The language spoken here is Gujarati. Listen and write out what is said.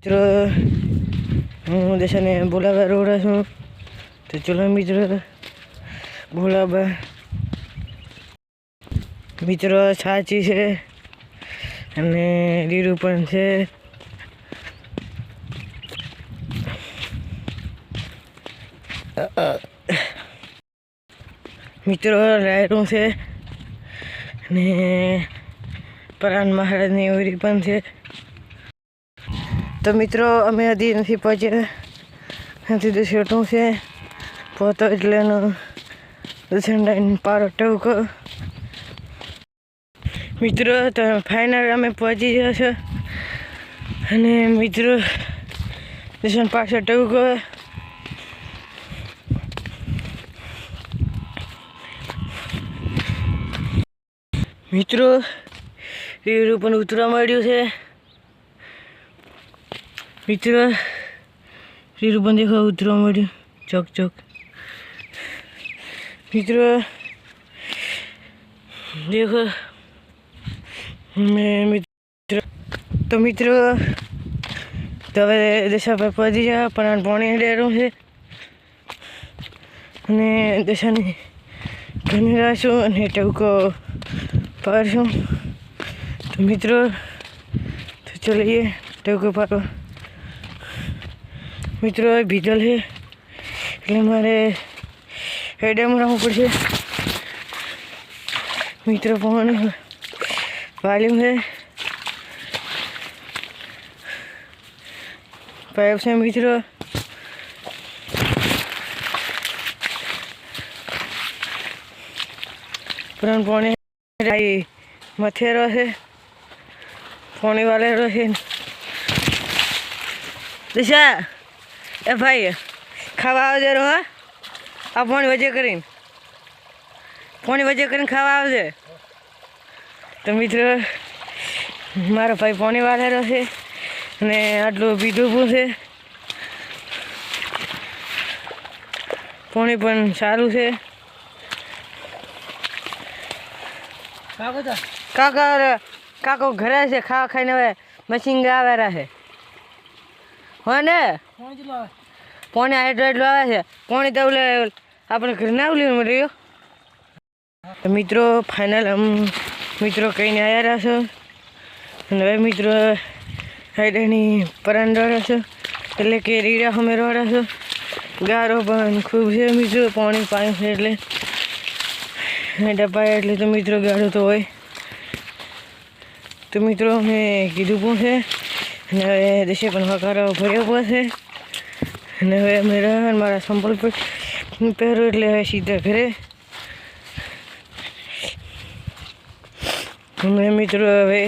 મિત્રો હું દેશાને બોલાવવા રોડા છું. તો ચલો મિત્રો બોલાવવા. મિત્રો સાચી છે અને રીરું પણ છે. મિત્રો રાયરું છે અને પરાણ મહારાજની ઓરી પણ છે. તો મિત્રો અમે હજી નથી પહોંચ્યા, નથી દુસરું છે પહોંચો એટલે દર્શન લાઈન પારો ટવકો. મિત્રો તો ફાઇનલ અમે પહોંચી ગયા છે અને મિત્રો દર્શન પાછો ટવકો. મિત્રો રીરું પણ ઉતરવા માંડ્યું છે. મિત્રો રીરું પણ દેખો ઉતરવા માંડ્યું ચોક ચોક. મિત્રો દેખો તો મિત્રો તો હવે દશા પર પહોંચી ગયા પણ પાણી ડેરું છે અને દશાની ઘણી રાશું અને ટવકો પાડશું. તો મિત્રો તો ચલીએ ટવકો પાડવા. મિત્રો ભીજલ છે એટલે મારે હેડેમાં રાખવું પડશે. મિત્રો પાણી વાલ્યું છે પાઇપ છે. મિત્રો પણ પાણી મથેરો છે, પાણી વાળેલો છે. દિશા એ ભાઈ ખાવા આવજે રો. હા આ પાણી વજે કરીને ખાવા આવજે. તો મિત્રો મારો ભાઈ પાણી વાળેલો છે અને આટલું પીધું પણ છે. પાણી પણ સારું છે. કાકો ઘરે છે, ખાવા ખાઈને હવે મશીન આવેલા છે. હોય ને પાણી એટલું આવે છે. પાણી તો આપણે ઘરે ના લેવું રહ્યો. મિત્રો ફાઇનલ મિત્રો કહીને આવ્યા છો અને હવે મિત્રો હાઈડની પરાંડા છો એટલે કે રીડા અમે રોડા છો. ગારો પણ ખૂબ છે મિત્રો, પાણી પાણી છે એટલે ડબ્બા એટલે તો મિત્રો ગાડો તો હોય. તો મિત્રો અમે કીધું પણ છે અને હવે દેશે પણ હકારો ભર્યો પણ છે અને હવે અમે મારા સંપલ પર પહેરો એટલે હવે સીધા ઘરે. અમે મિત્રો હવે